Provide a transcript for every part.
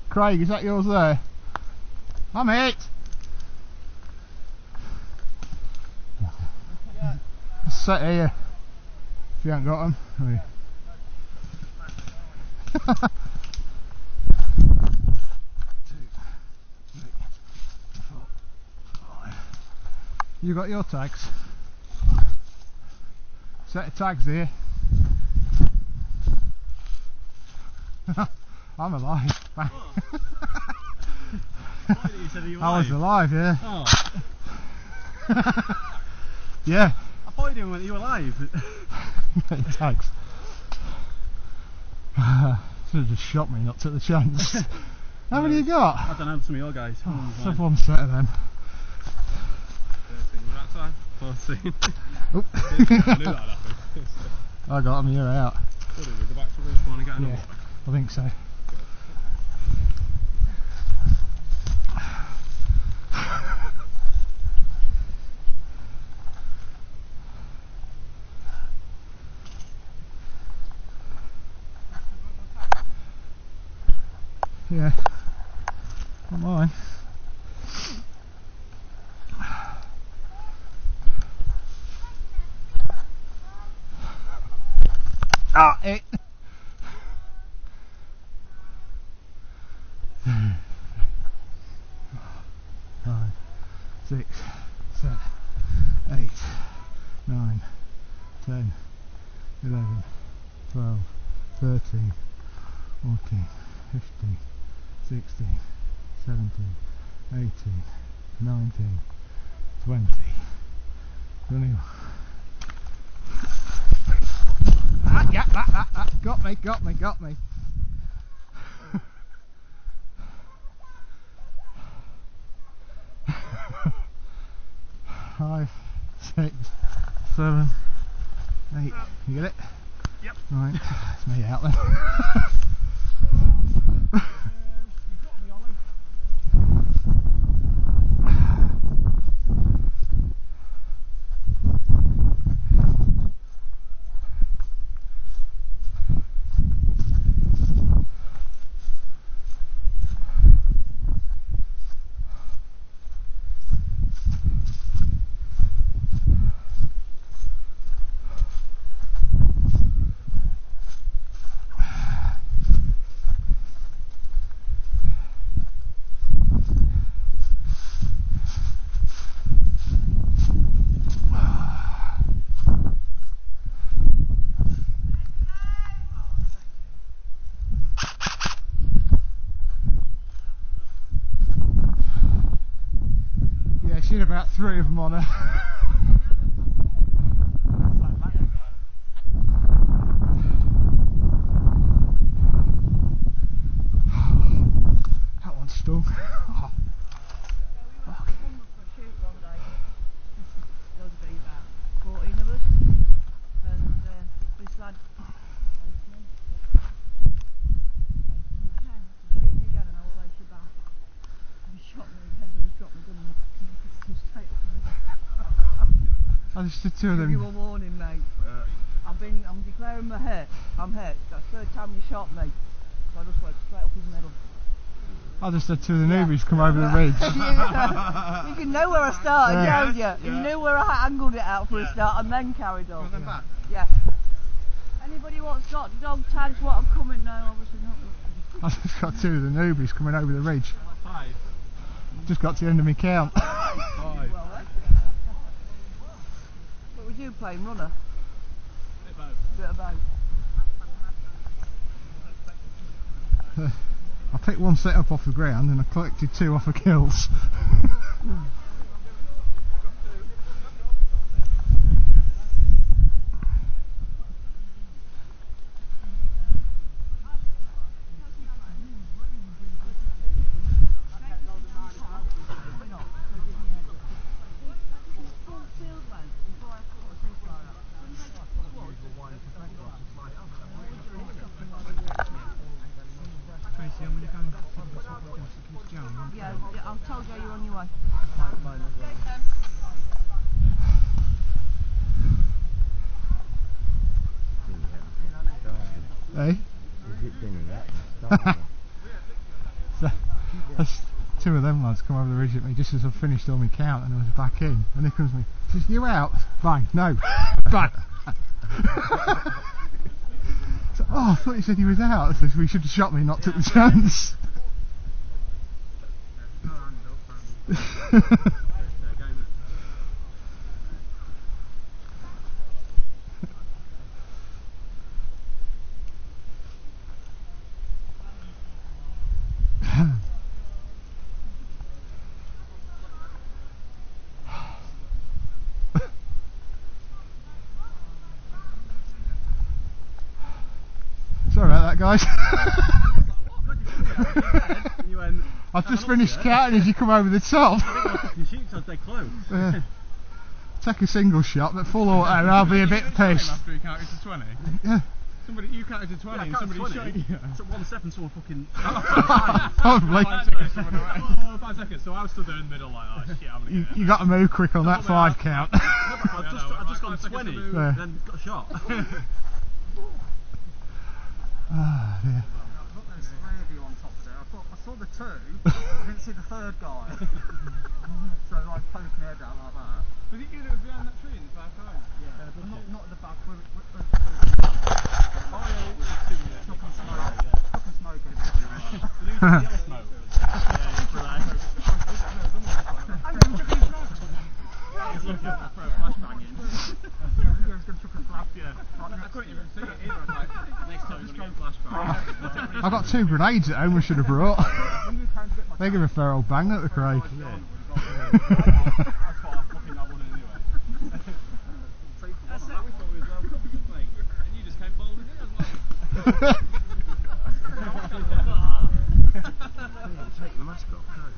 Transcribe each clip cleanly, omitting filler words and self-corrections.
Craig, is that yours there? I'm it! Yeah. Set here. If you haven't got them. You got your tags? Set of tags here. I'm alive. Oh. You said you were I was alive, yeah. Oh. Yeah. I thought you didn't when you were alive. Tags. Should have just shot me, not took the chance. How many you got? I don't know, some of your guys. Just one set of them. 13, we're outside. 14. Oh. I knew that happened. I got them, you're out. What do we go back to respawn and get another Yeah, one? I think so. Yeah, not mine. Ah, it. 5, 6, 7, 8, 9, 10, 11, 12, 13, 14, 15, 16, 17, 18, 19, 20, 21. Ah, yeah, got me. 5, 6, 7, 8. You get it? Yep. Right, it's me out then. Yeah, she had about 3 of them on her. That one's stung. Oh. Fuck. There was about 14 of us, and this lad shoot me again and I will lace you back. And he shot me again and he dropped my gun and he straight up in the I just did 2 of Give you a them. warning, mate. I'm declaring my hurt. I'm hurt. That's the 3rd time you shot me. So I just went straight up his middle. I just had 2 of the newbies come over the ridge. You can know where I started, Yeah. don't you? Yeah. You knew where I angled it out for a start and then carried on. Then back. Yeah. Anybody what's got dog tags what I'm coming? No, obviously not. I just got 2 of the newbies coming over the ridge. 5. Just got to the end of my count. 5. Well then. What were you playing, runner? Bit of both. I picked 1 set up off the ground and I collected 2 off of kills. Yeah, I'll tell you you're on your way. Hey? That's two of them lads come over the ridge at me just as I've finished all my count and I was back in. And here comes me. Says, you out? Bang. No. Bang. So, oh, I thought you said he was out. So we should have shot me, not took the chance. Sorry about that, guys. I've just finished counting as you come over the top. Take a single shot, but full auto, and I'll be a bit pissed. After he counted to 20? Yeah. You counted to 20 and somebody shot you. Took 1 second, someone fucking. Probably. 5 seconds, so I was still there in the middle like, oh shit, I'm gonna get it. You got to move quick on that 5 count. I've just gone 20, Yeah. then got shot. Ah, dear. Look, there's 3 of you on top of there. I saw the 2, I didn't see the 3rd guy. So like poking my head out like that. Was it you that was behind that tree in the back home? Yeah, not at the back. We're Oh yeah, it's chucking smoke. Chucking smoke everywhere. yellow smoke. I'm chucking smoke. He's looking for a flashbang in. Yeah, he's going to chuck a flap. Yeah. I couldn't even see it either. I was like, next time we're going to get flashbang. I got 2 grenades at home I should have brought. They give a fair old bang at the Craig. That's what I fucking I wanted anyway. That's it, we thought we was well covered, mate. And you just came bold in it as well. Take the mask off, can't you?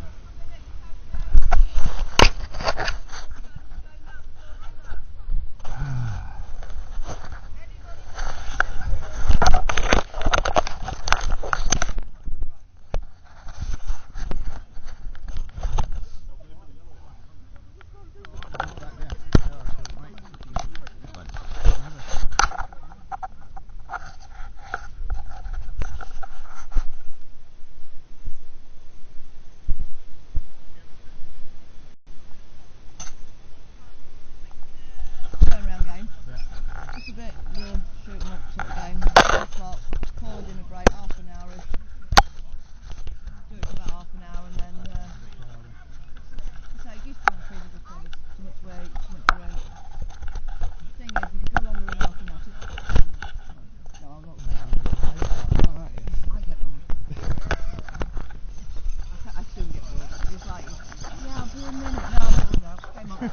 Come on.